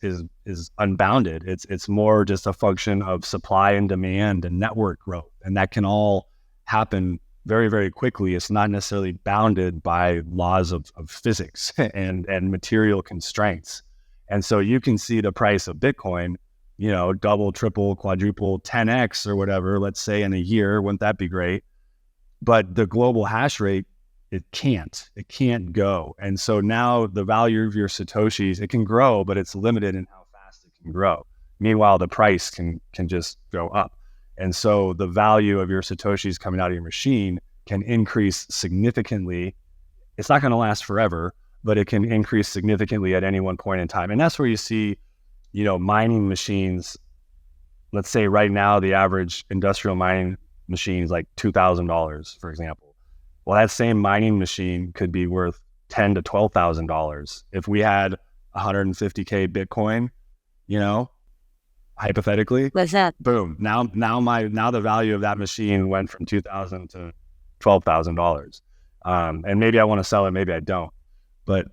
unbounded. It's more just a function of supply and demand and network growth, and that can all happen very, very quickly. It's not necessarily bounded by laws of physics and material constraints. And so you can see the price of Bitcoin, double, triple, quadruple, 10x or whatever, let's say in a year. Wouldn't that be great? But the global hash rate, it can't go. And so now the value of your Satoshis, it can grow, but it's limited in how fast it can grow. Meanwhile, the price can just go up. And so the value of your Satoshis coming out of your machine can increase significantly. It's not going to last forever, but it can increase significantly at any one point in time. And that's where you see, mining machines. Let's say right now, the average industrial mining machine is like $2,000, for example. Well, that same mining machine could be worth $10,000 to $12,000 if we had 150K Bitcoin. Hypothetically, what's that? Boom! Now the value of that machine went from $2,000 to $12,000, and maybe I want to sell it, maybe I don't. But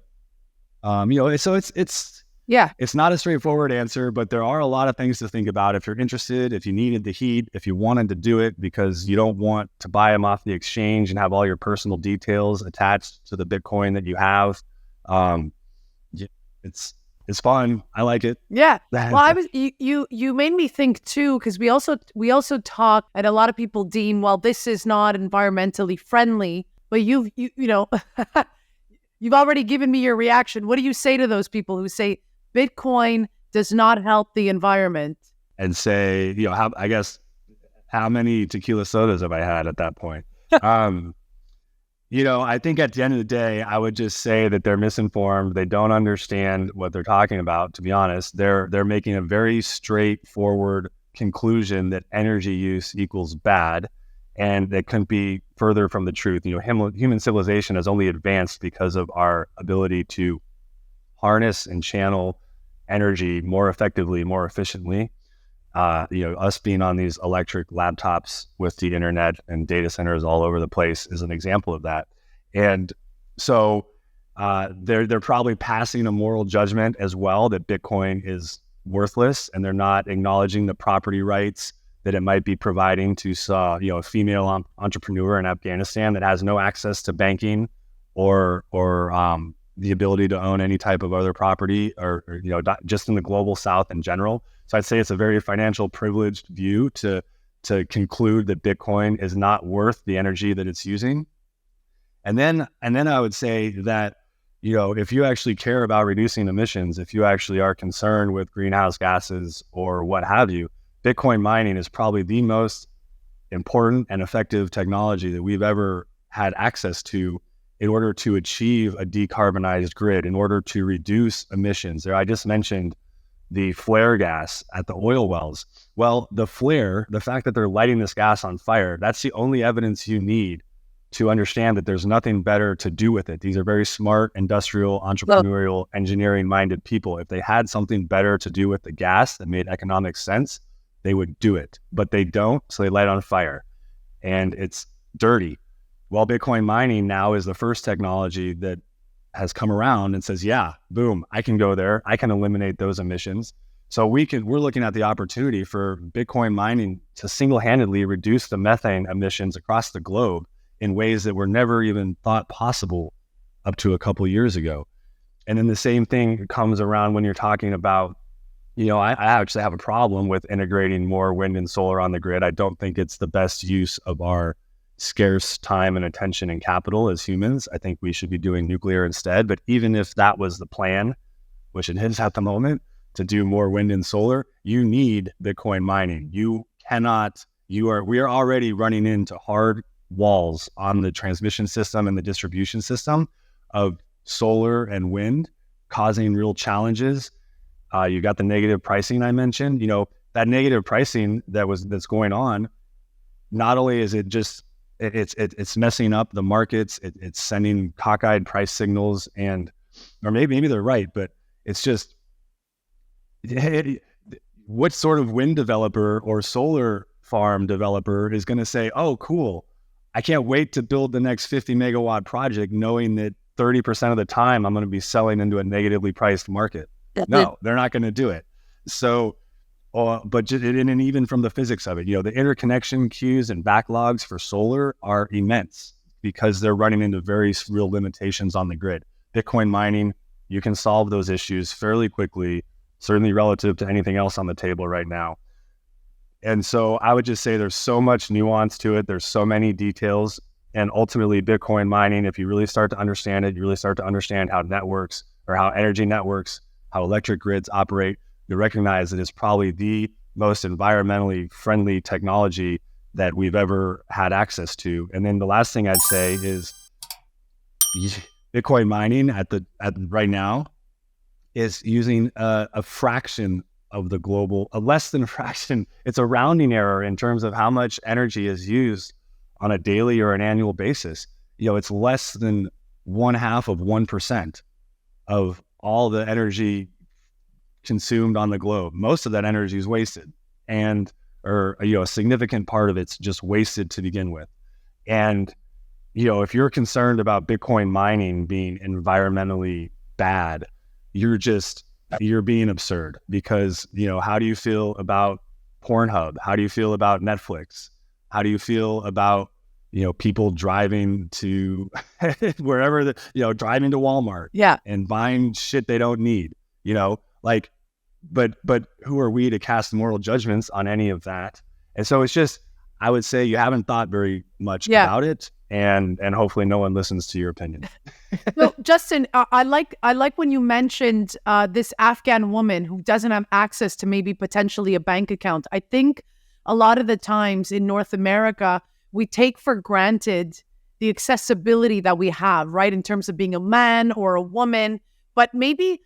so it's not a straightforward answer, but there are a lot of things to think about. If you're interested, if you needed the heat, if you wanted to do it because you don't want to buy them off the exchange and have all your personal details attached to the Bitcoin that you have, it's fun. I like it. Yeah. Well, you made me think too, because we also talk, and a lot of people deem, well, this is not environmentally friendly, but you've already given me your reaction. What do you say to those people who say Bitcoin does not help the environment? And say, how many tequila sodas have I had at that point? I think at the end of the day, I would just say that they're misinformed. They don't understand what they're talking about, to be honest. They're making a very straightforward conclusion that energy use equals bad, and that couldn't be further from the truth. Human civilization has only advanced because of our ability to harness and channel energy more effectively, more efficiently. Us being on these electric laptops with the internet and data centers all over the place is an example of that. And so they're probably passing a moral judgment as well that Bitcoin is worthless, and they're not acknowledging the property rights that it might be providing to a female entrepreneur in Afghanistan that has no access to banking or the ability to own any type of other property or just in the global South in general. So I'd say it's a very financial privileged view to conclude that Bitcoin is not worth the energy that it's using. And then I would say that, if you actually care about reducing emissions, if you actually are concerned with greenhouse gases or what have you, Bitcoin mining is probably the most important and effective technology that we've ever had access to in order to achieve a decarbonized grid, in order to reduce emissions. I just mentioned the flare gas at the oil wells. Well, the fact that they're lighting this gas on fire, that's the only evidence you need to understand that there's nothing better to do with it. These are very smart, industrial, entrepreneurial, engineering-minded people. If they had something better to do with the gas that made economic sense, they would do it. But they don't, so they light it on fire. And it's dirty. Well, Bitcoin mining now is the first technology that has come around and says, yeah, boom, I can go there. I can eliminate those emissions. So we're looking at the opportunity for Bitcoin mining to single-handedly reduce the methane emissions across the globe in ways that were never even thought possible up to a couple of years ago. And then the same thing comes around when you're talking about, I actually have a problem with integrating more wind and solar on the grid. I don't think it's the best use of our scarce time and attention and capital as humans. I think we should be doing nuclear instead. But even if that was the plan, which it is at the moment, to do more wind and solar, you need Bitcoin mining. We are already running into hard walls on the transmission system and the distribution system of solar and wind, causing real challenges. You got the negative pricing I mentioned. That negative pricing that's going on. Not only is it just it's messing up the markets, it's sending cockeyed price signals, or maybe they're right, but it's just what sort of wind developer or solar farm developer is going to say, oh, cool, I can't wait to build the next 50 megawatt project knowing that 30% of the time I'm going to be selling into a negatively priced market. No, they're not going to do it. So, and even from the physics of it, the interconnection queues and backlogs for solar are immense because they're running into very real limitations on the grid. Bitcoin mining, you can solve those issues fairly quickly, certainly relative to anything else on the table right now. And so I would just say there's so much nuance to it. There's so many details. And ultimately, Bitcoin mining, if you really start to understand it, you really start to understand how networks or how energy networks, how electric grids operate, you recognize that it's probably the most environmentally friendly technology that we've ever had access to. And then the last thing I'd say is Bitcoin mining at right now is using a fraction of the global, a less than a fraction. It's a rounding error in terms of how much energy is used on a daily or an annual basis. It's less than 0.5% of all the energy consumed on the globe. Most of that energy is wasted, or a significant part of it's just wasted to begin with. And if you're concerned about Bitcoin mining being environmentally bad, you're being absurd, because how do you feel about Pornhub? How do you feel about Netflix? How do you feel about people driving to wherever driving to Walmart and buying shit they don't need? But who are we to cast moral judgments on any of that? And so it's just, I would say you haven't thought very much about it, and hopefully no one listens to your opinion. So Justin, I like when you mentioned this Afghan woman who doesn't have access to maybe potentially a bank account. I think a lot of the times in North America, we take for granted the accessibility that we have, right, in terms of being a man or a woman. But maybe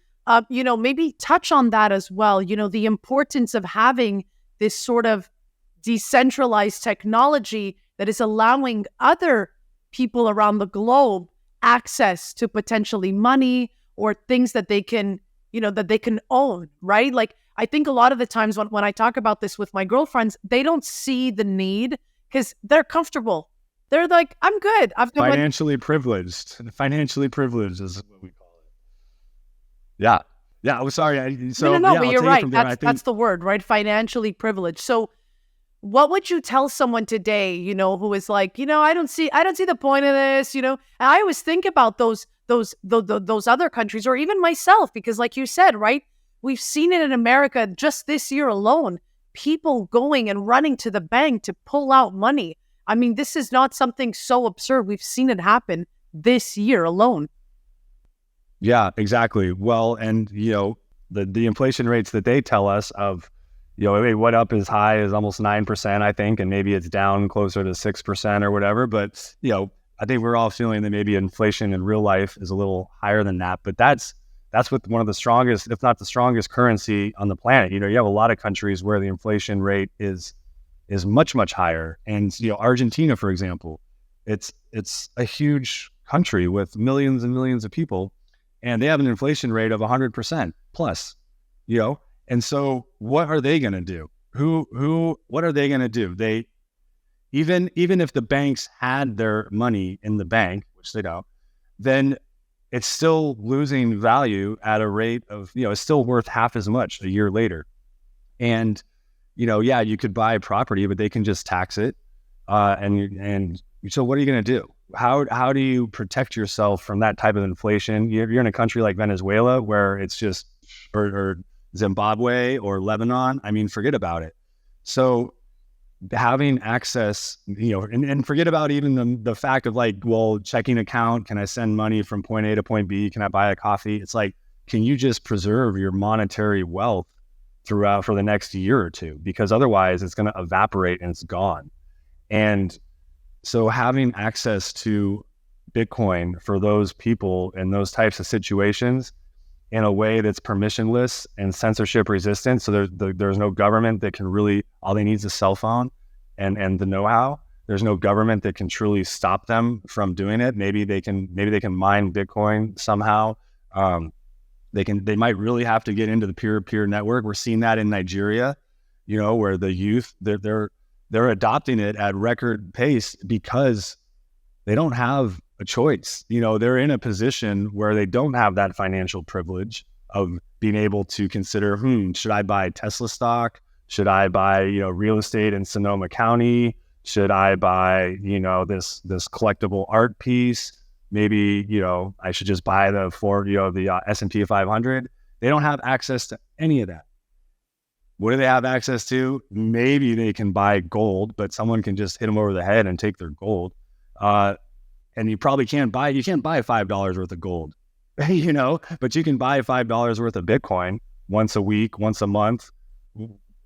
maybe touch on that as well. The importance of having this sort of decentralized technology that is allowing other people around the globe access to potentially money or things that they can own, right? Like, I think a lot of the times when I talk about this with my girlfriends, they don't see the need because they're comfortable. They're like, I'm good. I've got financially privileged. Financially privileged is what we call it. Yeah. Yeah. I'm sorry. No, but you're right. That's the word, right? Financially privileged. So what would you tell someone today, who is like, I don't see the point of this, And I always think about those other countries, or even myself, because like you said, right? We've seen it in America just this year alone, people going and running to the bank to pull out money. I mean, this is not something so absurd. We've seen it happen this year alone. Yeah, exactly. Well, and the inflation rates that they tell us of, it went up as high as almost 9%, I think, and maybe it's down closer to 6% or whatever. But I think we're all feeling that maybe inflation in real life is a little higher than that. But that's with one of the strongest, if not the strongest, currency on the planet. You have a lot of countries where the inflation rate is much, much higher. And Argentina, for example, it's a huge country with millions and millions of people, and they have an inflation rate of 100% plus. And so what are they going to do? What are they going to do? They even if the banks had their money in the bank, which they don't, then it's still losing value at a rate of, it's still worth half as much a year later. And, yeah, you could buy property, but they can just tax it. And so what are you going to do? How do you protect yourself from that type of inflation? You're in a country like Venezuela where it's just, or Zimbabwe or Lebanon. I mean, forget about it. So having access, and forget about even the fact of like, well, checking account, can I send money from point A to point B? Can I buy a coffee? It's like, can you just preserve your monetary wealth throughout for the next year or two? Because otherwise it's going to evaporate and it's gone. And so having access to Bitcoin for those people in those types of situations in a way that's permissionless and censorship resistant. So there's no government that can really, all they need is a cell phone and the know-how. There's no government that can truly stop them from doing it. Maybe they can mine Bitcoin somehow. They might really have to get into the peer-to-peer network. We're seeing that in Nigeria, where the youth, they're adopting it at record pace because they don't have a choice. They're in a position where they don't have that financial privilege of being able to consider, should I buy Tesla stock? Should I buy, real estate in Sonoma County? Should I buy, this collectible art piece? Maybe, I should just buy the S&P 500. They don't have access to any of that. What do they have access to? Maybe they can buy gold, but someone can just hit them over the head and take their gold. And you probably can't buy $5 worth of gold, but you can buy $5 worth of Bitcoin once a week, once a month.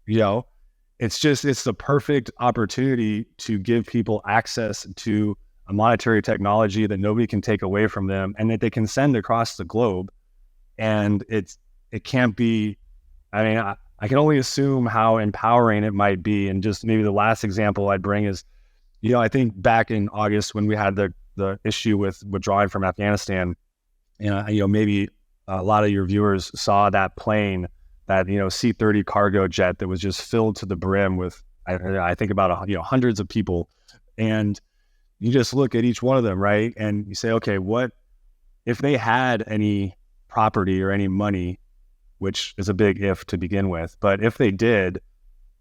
It's the perfect opportunity to give people access to a monetary technology that nobody can take away from them and that they can send across the globe. And it can't be, I can only assume how empowering it might be. And just maybe the last example I'd bring is, I think back in August when we had the issue with withdrawing from Afghanistan, maybe a lot of your viewers saw that plane, that, C-30 cargo jet that was just filled to the brim with, I think about, hundreds of people. And you just look at each one of them, right? And you say, okay, what if they had any property or any money, which is a big if to begin with, but if they did,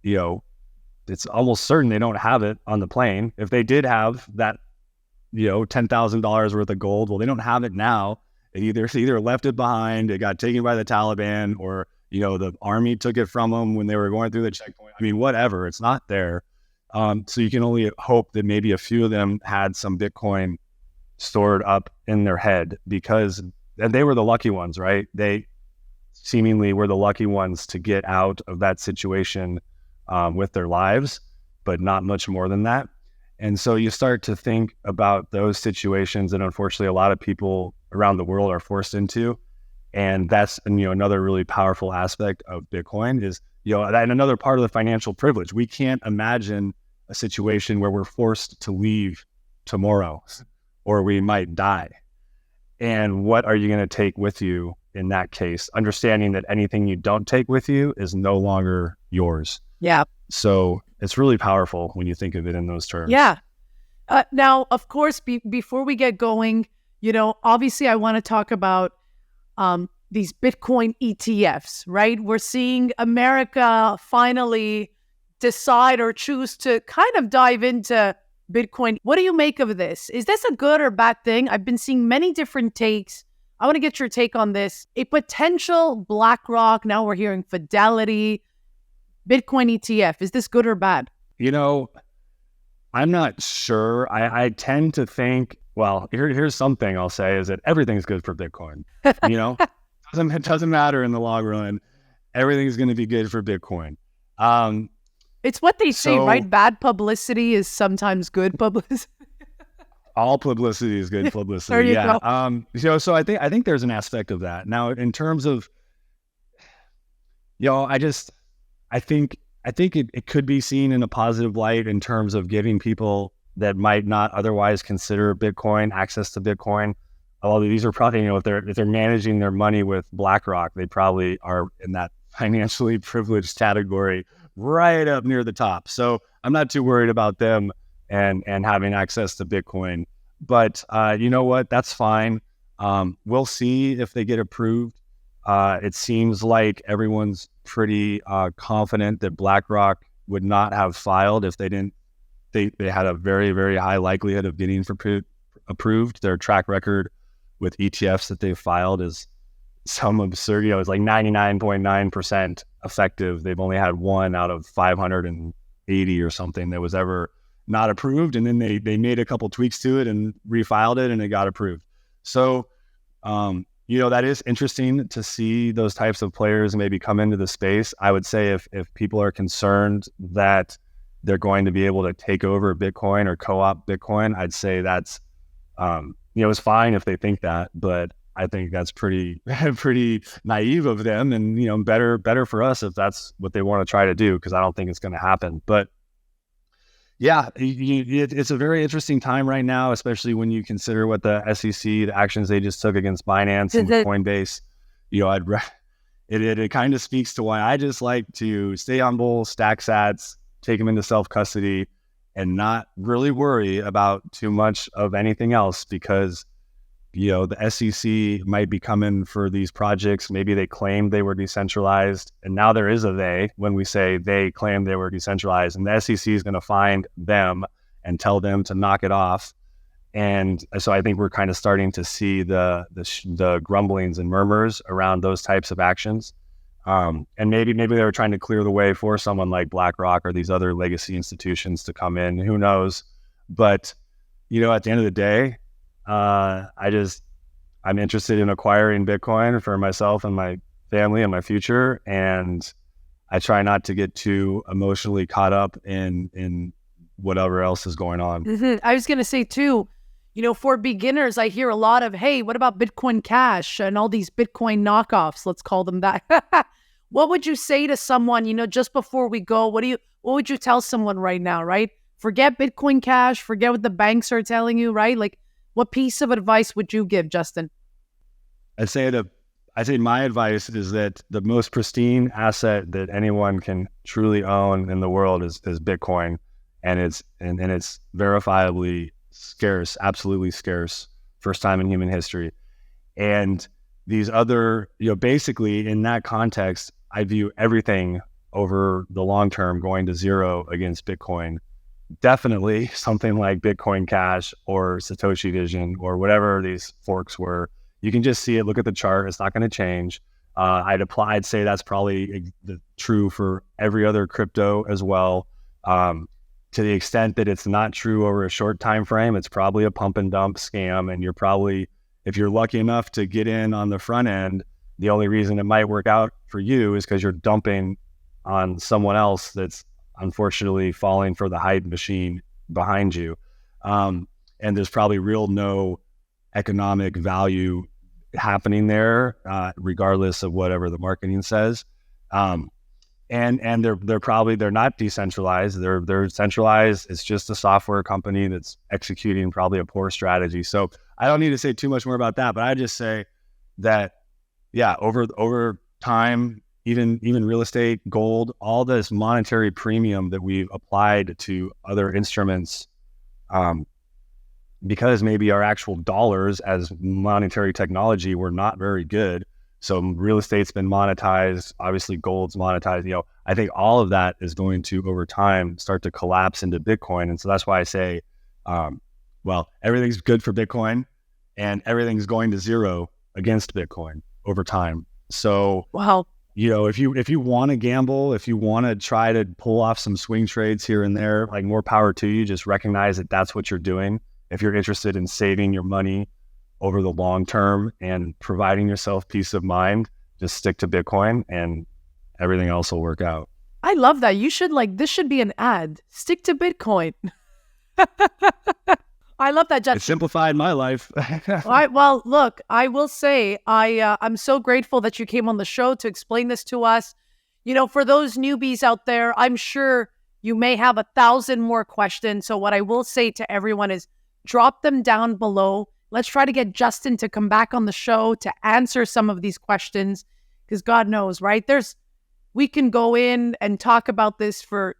it's almost certain they don't have it on the plane. If they did have that, $10,000 worth of gold, well, they don't have it now. It either left it behind, it got taken by the Taliban, or, the army took it from them when they were going through the checkpoint. Whatever, it's not there. So you can only hope that maybe a few of them had some Bitcoin stored up in their head, because they were the lucky ones, right? They seemingly were the lucky ones to get out of that situation with their lives, but not much more than that. And so you start to think about those situations that unfortunately a lot of people around the world are forced into. And that's, another really powerful aspect of Bitcoin is, and another part of the financial privilege. We can't imagine a situation where we're forced to leave tomorrow or we might die. And what are you going to take with you in that case, understanding that anything you don't take with you is no longer yours. Yeah. So it's really powerful when you think of it in those terms. Yeah. Now, of course, before we get going, obviously I want to talk about these Bitcoin ETFs, right? We're seeing America finally decide or choose to kind of dive into Bitcoin. What do you make of this? Is this a good or bad thing? I've been seeing many different takes. I want to get your take on this. A potential Blackrock, now we're hearing Fidelity, Bitcoin ETF. Is this good or bad? I'm not sure. I tend to think, well, here's something I'll say is that everything's good for Bitcoin. It doesn't matter in the long run. Everything's going to be good for Bitcoin. It's what they say, right? Bad publicity is sometimes good publicity. All publicity is good publicity. There you go. So I think there's an aspect of that. Now, in terms of, I think it could be seen in a positive light in terms of giving people that might not otherwise consider Bitcoin access to Bitcoin. Although these are probably, if they're managing their money with Blackrock, they probably are in that financially privileged category right up near the top. So I'm not too worried about them and having access to Bitcoin. But you know what? That's fine. We'll see if they get approved. It seems like everyone's pretty confident that Blackrock would not have filed if they didn't. They had a very, very high likelihood of getting approved. Their track record with ETFs that they've filed is some absurd. It's like 99.9% effective. They've only had one out of 580 or something that was ever not approved. And then they made a couple tweaks to it and refiled it and it got approved. So, that is interesting to see those types of players maybe come into the space. I would say if people are concerned that they're going to be able to take over Bitcoin or co-opt Bitcoin, I'd say that's, it's fine if they think that, but I think that's pretty naive of them, and better for us if that's what they want to try to do, because I don't think it's going to happen. But yeah, it's a very interesting time right now, especially when you consider what the SEC, the actions they just took against Binance and Coinbase. It kind of speaks to why I just like to stay on bulls, stack sats, take them into self-custody, and not really worry about too much of anything else, because the SEC might be coming for these projects. Maybe they claimed they were decentralized, and now there is a they when we say they claimed they were decentralized, and the SEC is going to find them and tell them to knock it off. And so I think we're kind of starting to see the grumblings and murmurs around those types of actions. And maybe they were trying to clear the way for someone like BlackRock or these other legacy institutions to come in. Who knows? But at the end of the day, I'm interested in acquiring Bitcoin for myself and my family and my future. And I try not to get too emotionally caught up in whatever else is going on. Mm-hmm. I was going to say too, for beginners, I hear a lot of, hey, what about Bitcoin Cash and all these Bitcoin knockoffs? Let's call them that. What would you say to someone, just before we go, what would you tell someone right now, right? Forget Bitcoin Cash, forget what the banks are telling you, right? Like, what piece of advice would you give, Justin? I'd say my advice is that the most pristine asset that anyone can truly own in the world is Bitcoin, and it's verifiably scarce, absolutely scarce, first time in human history. And these other, basically in that context, I view everything over the long term going to zero against Bitcoin. Definitely something like Bitcoin Cash or Satoshi Vision or whatever these forks were. You can just see it, look at the chart. It's not going to change. I'd say that's probably true for every other crypto as well. To the extent that it's not true over a short time frame, it's probably a pump and dump scam. And you're probably, if you're lucky enough to get in on the front end, the only reason it might work out for you is because you're dumping on someone else that's unfortunately falling for the hype machine behind you. And there's probably no economic value happening there, regardless of whatever the marketing says. And they're not decentralized. They're centralized. It's just a software company that's executing probably a poor strategy. So I don't need to say too much more about that, but I just say that over time, even real estate, gold, all this monetary premium that we've applied to other instruments, because maybe our actual dollars as monetary technology were not very good. So real estate's been monetized, obviously gold's monetized. I think all of that is going to, over time, start to collapse into Bitcoin. And so that's why I say, everything's good for Bitcoin and everything's going to zero against Bitcoin over time. So, wow. If you want to gamble, if you want to try to pull off some swing trades here and there, like, more power to you. Just recognize that that's what you're doing. If you're interested in saving your money over the long term and providing yourself peace of mind, just stick to Bitcoin and everything else will work out. I love that. You should this should be an ad. Stick to Bitcoin. I love that, Justin. It simplified my life. All right. Well, look, I will say I'm so grateful that you came on the show to explain this to us. For those newbies out there, I'm sure you may have 1,000 more questions. So what I will say to everyone is drop them down below. Let's try to get Justin to come back on the show to answer some of these questions, because God knows, right? We can go in and talk about this for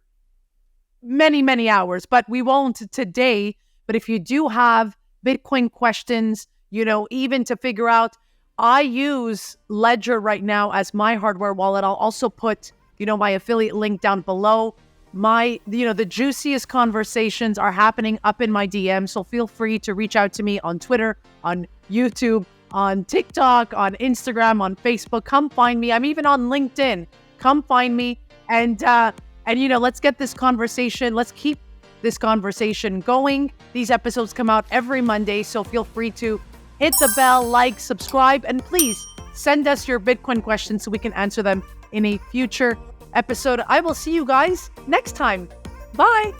many, many hours, but we won't today. But if you do have Bitcoin questions, even to figure out, I use Ledger right now as my hardware wallet. I'll also put, my affiliate link down below. The juiciest conversations are happening up in my DM. So feel free to reach out to me on Twitter, on YouTube, on TikTok, on Instagram, on Facebook. Come find me. I'm even on LinkedIn. Come find me. And let's get this conversation. Let's keep this conversation going. These episodes come out every Monday. So feel free to hit the bell, subscribe, and please send us your Bitcoin questions so we can answer them in a future episode. I will see you guys next time. Bye.